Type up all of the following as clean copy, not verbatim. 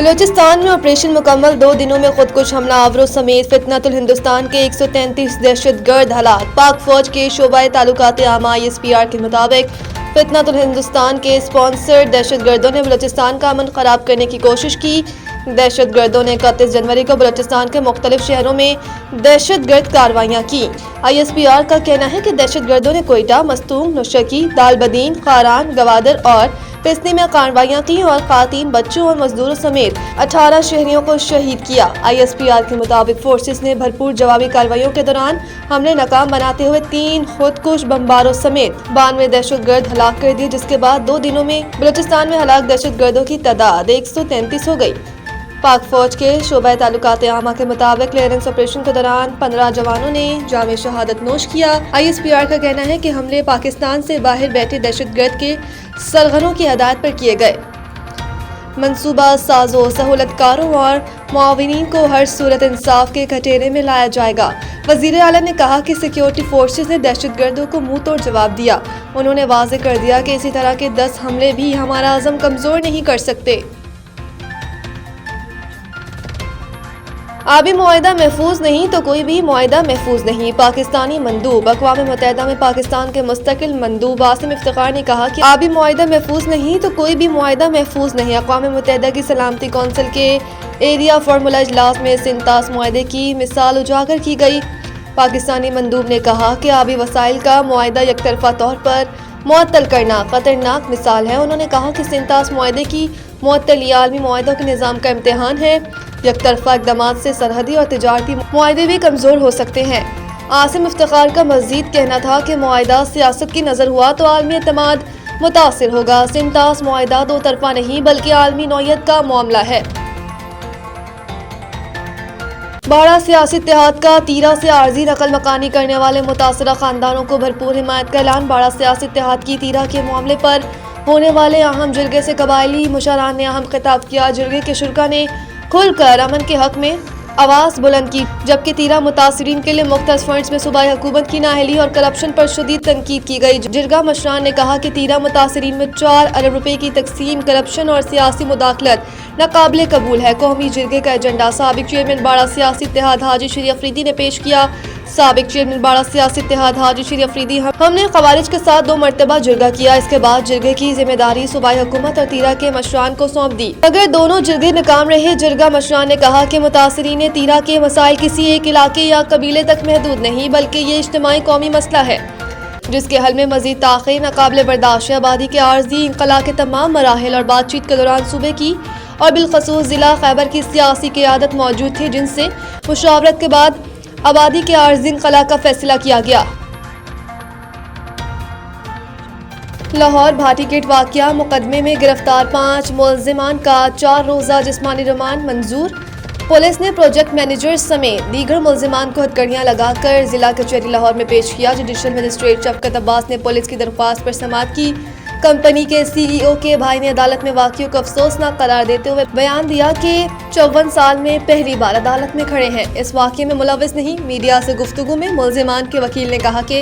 बलूचिस्तान में ऑपरेशन मुकम्मल 2 दिनों में खुदकुश हमलावरों समेत फितनतुल हिंदुस्तान के 133 दहशतगर्द हलाक। पाक फौज के शोबाए ताल्लुकात आमा ISPR के मुताबिक फितनतुल हिंदुस्तान के स्पॉन्सर्ड दहशतगर्दों ने बलूचिस्तान का अमन खराब करने की कोशिश की। दहशतगर्दों ने 31 जनवरी को बलूचिस्तान के मुख्तलिफ शहरों में दहशतगर्द कार्रवाइयाँ की। ISPR का कहना है कि दहशतगर्दों ने कोयटा, मस्तूंग, नुशकी, दालबदीन, खारान, गवादर और पिस्ती में कार्रवाइयाँ की और खातीन, बच्चों और मजदूरों समेत 18 शहरियों को शहीद किया। ISPR के मुताबिक फोर्सेस ने भरपूर जवाबी कार्रवाइयों के दौरान हमले नाकाम बनाते हुए 3 खुदकुश बमबारों समेत 92 दहशतगर्द हलाक कर दिए, जिसके बाद 2 दिनों में बलूचिस्तान में हलाक दहशतगर्दों की तादाद 133 हो गई। पाक फौज के शोबाए ताल्लुकात आमा के मुताबिक क्लियरेंस ऑपरेशन के दौरान 15 जवानों ने जामे शहादत नोश किया। ISPR का कहना है कि हमले पाकिस्तान से बाहर बैठे दहशतगर्द के सरगनों की हदायत पर किए गए। मंसूबा साजों, सहूलतकारों और मुआविनीन को हर सूरत इंसाफ के कटघरे में लाया जाएगा। वजीर आला ने कहा कि सिक्योरिटी फोर्सेस ने दहशतगर्दों को मुंह तोड़ जवाब दिया। उन्होंने वाज़ेह कर दिया कि इसी तरह के 10 हमले भी हमारा अज़म कमज़ोर नहीं कर सकते। आबी मुआहिदा महफूज नहीं तो कोई भी मुआहिदा महफूज नहीं। पाकिस्तानी मंदूब अक़वाम मुत्तहिदा में पाकिस्तान के मुस्तकिल मंदूब आसिम इफ्तिखार ने कहा कि आबी मुआहिदा महफूज नहीं तो कोई भी मुआहिदा महफूज नहीं। अक़वाम मुत्तहिदा की सलामती कौंसिल के एरिया फार्मूला इजलास में सिंतास मुआहिदे की मिसाल उजागर की गई। पाकिस्तानी मंदूब ने कहा कि आबी वसाइल का मुआहिदा यकतरफा तौर पर मुअत्तल करना खतरनाक मिसाल है। उन्होंने कहा कि सिंतास मुआहिदे की मुअत्तली आलमी मुआहिदों के निज़ाम का इम्तिहान है। यकतरफा इक़दामात से सरहदी और तिजारती मुआहिदे भी कमज़ोर हो सकते हैं। आसिम इफ्तिखार का मज़ीद कहना था कि मुआहिदा सियासत की नज़र हुआ तो आलमी एतमाद मुतासिर होगा। सिंतास मुआहिदा दो तरफा नहीं बल्कि आलमी नौयत का मामला है। बाड़ा सियासी इत्तेहाद का तीरा से आर्जी नकल मकानी करने वाले मुतासरा खानदानों को भरपूर हिमायत का ऐलान। बाड़ा सियासी इत्तेहाद की तीरा के मामले पर होने वाले अहम जिरगे से कबायली मुशारान ने अहम खिताब किया। जिरगे के शुरका ने खुलकर अमन के हक में आवाज़ बुलंद की, जबकि तीरा मुतासरीन के लिए मुख्तस फंड्स में सूबाई हुकूमत की नाअहली और करप्शन पर शदीद तनकीद की गई। जिरगा मशरान ने कहा कि तीरा मुतासरीन में 4 अरब रुपए की तकसीम, करप्शन और सियासी मुदाखलत नाकाबिले कबूल है। कौमी जिरगे का एजेंडा साबिक चेयरमैन बाड़ा सियासी इत्तेहाद हाजी शरी अफरीदी ने पेश किया। साबिक चेयरमैन बाड़ा सियासी इत्तेहाद हाजी शरी अफरीदी हमने खवारिज के साथ 2 मरतबा जिरगा किया। इसके बाद जिरगे की जिम्मेदारी सूबाई हुकूमत और तीरा के मशरान को सौंप दी। अगर दोनों जिरगे नाकाम रहे, जिरगा मशरान ने कहा कि मुतासरीन तीरा के मसाइल किसी एक इलाके या कबीले तक महदूद नहीं बल्कि ये इज्तिमाई कौमी मसला है जिसके हल में मजीद ताख़ीर नाकाबिले बर्दाश्त है। आबादी के आर्जी इंक़ला के तमाम मराहिल और बातचीत के दौरान सूबे की और बिलखसूस ज़िला खैबर की सियासी क़यादत मौजूद थी, जिनसे मुशावरत के बाद आबादी के आर्जी इंक़ला का फैसला किया गया। लाहौर भाटी किट वाक़या मुकदमे में गिरफ्तार 5 मुलज़िमान का 4 रोज़ा जिस्मानी रिमांड मंजूर। पुलिस ने प्रोजेक्ट मैनेजर समेत दीगर मुलज़िमान को हथकड़ियाँ लगाकर जिला कचहरी लाहौर में पेश किया। जुडिशल मजिस्ट्रेट शफकत अब्बास ने पुलिस की दरख्वास्त पर समाअत की। कंपनी के CEO के भाई ने अदालत में वाक़ियों को अफसोसनाक करार देते हुए बयान दिया कि 54 साल में पहली बार अदालत में खड़े हैं। इस वाक़े में मुलव्विस नहीं। मीडिया से गुफ्तगू में मुलज़िमान के वकील ने कहा कि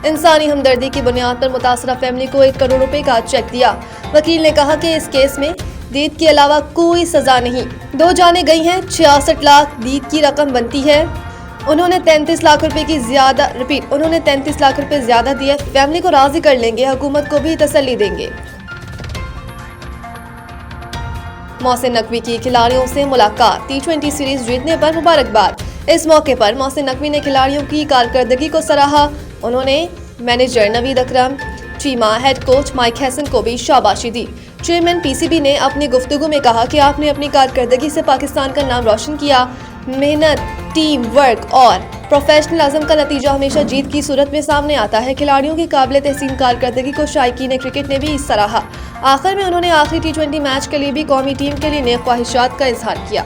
इंसानी हमदर्दी की बुनियाद पर मुतासरा फैमिली को 1 करोड़ रुपए का चेक दिया। वकील ने कहा कि इस केस में दीद के अलावा कोई सजा नहीं। 2 जानें गई हैं, 66 लाख दीद की रकम बनती है। उन्होंने 33 लाख रुपए की उन्होंने 33 लाख रुपए ज्यादा दिए। फैमिली को राजी कर लेंगे, हुकूमत को भी तसल्ली देंगे। मोहसिन नकवी की खिलाड़ियों से मुलाकात। T20 सीरीज जीतने पर मुबारकबाद। इस मौके पर मोहसिन नकवी ने खिलाड़ियों की कारकर्दगी को सराहा। उन्होंने manager Naveed Akram, Cheema, head coach Mike Hesson को भी शाबाशी दी। चेयरमैन PCB ने अपनी गुफ्तगू में कहा कि आपने अपनी कारकर्दगी से पाकिस्तान का नाम रोशन किया। मेहनत, टीम वर्क और प्रोफेशनलिज्म का नतीजा हमेशा जीत की सूरत में सामने आता है। खिलाड़ियों की काबिल तहसीन कारकर्दगी को शायकीन क्रिकेट ने भी सराहा। आखिर में उन्होंने आखिरी T20 मैच के लिए भी कौमी टीम के लिए नेक ख्वाहिशात का इजहार किया।